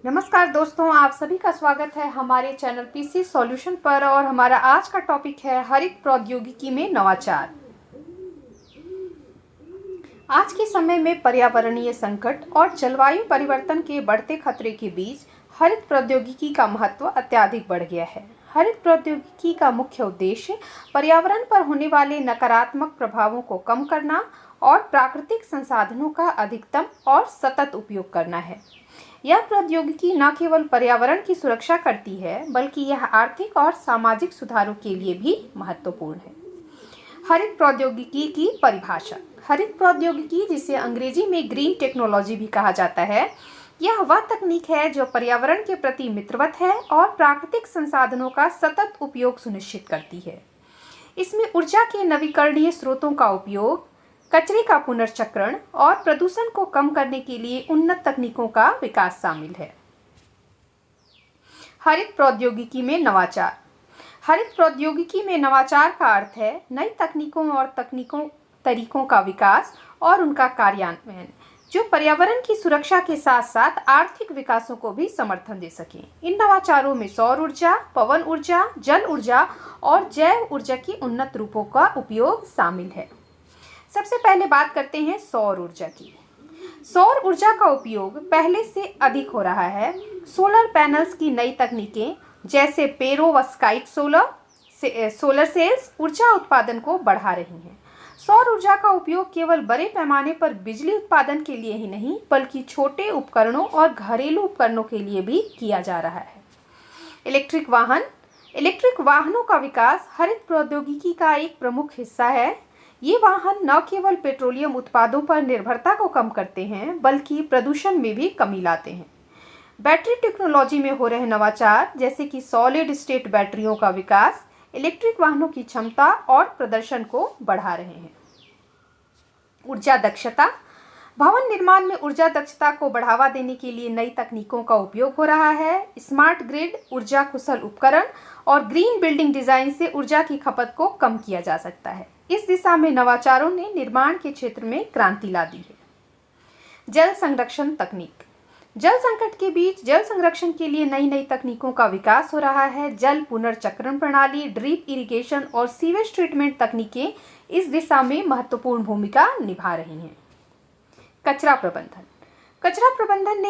नमस्कार दोस्तों, आप सभी का स्वागत है हमारे चैनल पीसी सॉल्यूशन पर। और हमारा आज का टॉपिक है हरित प्रौद्योगिकी में नवाचार। आज के समय में पर्यावरणीय संकट और जलवायु परिवर्तन के बढ़ते खतरे के बीच हरित प्रौद्योगिकी का महत्व अत्यधिक बढ़ गया है। हरित प्रौद्योगिकी का मुख्य उद्देश्य पर्यावरण पर होने वाले नकारात्मक प्रभावों को कम करना और प्राकृतिक संसाधनों का अधिकतम और सतत उपयोग करना है। यह प्रौद्योगिकी न केवल पर्यावरण की सुरक्षा करती है, बल्कि यह आर्थिक और सामाजिक सुधारों के लिए भी महत्वपूर्ण है। हरित प्रौद्योगिकी की परिभाषा। हरित प्रौद्योगिकी, जिसे अंग्रेजी में ग्रीन टेक्नोलॉजी भी कहा जाता है, यह वह तकनीक है जो पर्यावरण के प्रति मित्रवत है और प्राकृतिक संसाधनों का सतत उपयोग सुनिश्चित करती है। इसमें ऊर्जा के नवीकरणीय स्रोतों का उपयोग, कचरे का पुनर्चक्रण और प्रदूषण को कम करने के लिए उन्नत तकनीकों का विकास शामिल है। हरित प्रौद्योगिकी में नवाचार। हरित प्रौद्योगिकी में नवाचार का अर्थ है नई तकनीकों और तरीकों का विकास और उनका कार्यान्वयन, जो पर्यावरण की सुरक्षा के साथ साथ आर्थिक विकासों को भी समर्थन दे सके। इन नवाचारों में सौर ऊर्जा, पवन ऊर्जा, जल ऊर्जा और जैव ऊर्जा की उन्नत रूपों का उपयोग शामिल है। सबसे पहले बात करते हैं सौर ऊर्जा की। सौर ऊर्जा का उपयोग पहले से अधिक हो रहा है। सोलर पैनल्स की नई तकनीकें जैसे पेरोवस्काइट सोलर सेल्स ऊर्जा उत्पादन को बढ़ा रही हैं। सौर ऊर्जा का उपयोग केवल बड़े पैमाने पर बिजली उत्पादन के लिए ही नहीं, बल्कि छोटे उपकरणों और घरेलू उपकरणों के लिए भी किया जा रहा है। इलेक्ट्रिक वाहनों का विकास हरित प्रौद्योगिकी का एक प्रमुख हिस्सा है। ये वाहन न केवल पेट्रोलियम उत्पादों पर निर्भरता को कम करते हैं, बल्कि प्रदूषण में भी कमी लाते हैं। बैटरी टेक्नोलॉजी में हो रहे नवाचार, जैसे कि सॉलिड स्टेट बैटरियों का विकास, इलेक्ट्रिक वाहनों की क्षमता और प्रदर्शन को बढ़ा रहे हैं। ऊर्जा दक्षता। भवन निर्माण में ऊर्जा दक्षता को बढ़ावा देने के लिए नई तकनीकों का उपयोग हो रहा है। स्मार्ट ग्रिड, ऊर्जा कुशल उपकरण और ग्रीन बिल्डिंग डिजाइन से ऊर्जा की खपत को कम किया जा सकता है। इस दिशा में नवाचारों ने निर्माण के क्षेत्र में क्रांति ला दी है। जल संरक्षण तकनीक। जल संकट के बीच जल संरक्षण के लिए नई तकनीकों का विकास हो रहा है। जल पुनर्चक्रण प्रणाली, ड्रिप इरिगेशन और सीवेज ट्रीटमेंट तकनीकें इस दिशा में महत्वपूर्ण भूमिका निभा रही हैं। कचरा प्रबंधन। कचरा प्रबंधन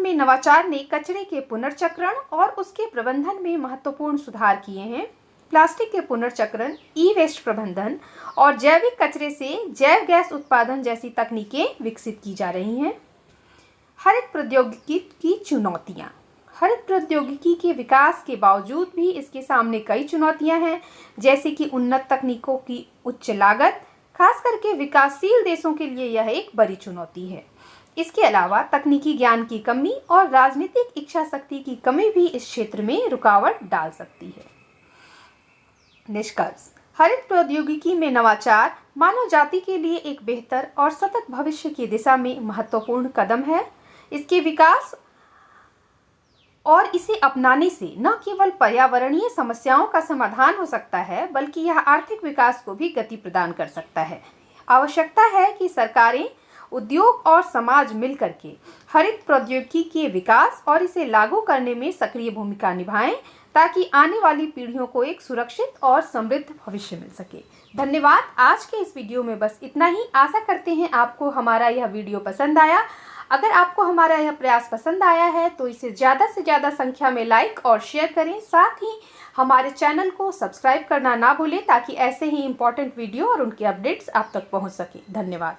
में नवाचार ने कचरे के पुनर्चक्रण और उसके प्रबंधन में महत्वपूर्ण सुधार किए हैं। प्लास्टिक के पुनर्चक्रण, ई वेस्ट प्रबंधन और जैविक कचरे से जैव गैस उत्पादन जैसी तकनीकें विकसित की जा रही हैं। हरित प्रौद्योगिकी की चुनौतियां। हरित प्रौद्योगिकी के विकास के बावजूद भी इसके सामने कई चुनौतियां हैं, जैसे कि उन्नत तकनीकों की उच्च लागत, खास करके विकासशील देशों के लिए यह एक बड़ी चुनौती है। इसके अलावा तकनीकी ज्ञान की कमी और राजनीतिक इच्छा शक्ति की कमी भी इस क्षेत्र में रुकावट डाल सकती है। निष्कर्ष। हरित प्रौद्योगिकी में नवाचार मानव जाति के लिए एक बेहतर और सतत भविष्य की दिशा में महत्वपूर्ण कदम है। इसके विकास और इसे अपनाने से न केवल पर्यावरणीय समस्याओं का समाधान हो सकता है, बल्कि यह आर्थिक विकास को भी गति प्रदान कर सकता है। आवश्यकता है कि सरकारें, उद्योग और समाज मिलकर के हरित प्रौद्योगिकी के विकास और इसे लागू करने में सक्रिय भूमिका निभाएं, ताकि आने वाली पीढ़ियों को एक सुरक्षित और समृद्ध भविष्य मिल सके। धन्यवाद। आज के इस वीडियो में बस इतना ही। आशा करते हैं आपको हमारा यह वीडियो पसंद आया। अगर आपको हमारा यह प्रयास पसंद आया है तो इसे ज़्यादा से ज़्यादा संख्या में लाइक और शेयर करें। साथ ही हमारे चैनल को सब्सक्राइब करना ना भूलें, ताकि ऐसे ही इम्पोर्टेंट वीडियो और उनके अपडेट्स आप तक पहुंच सके। धन्यवाद।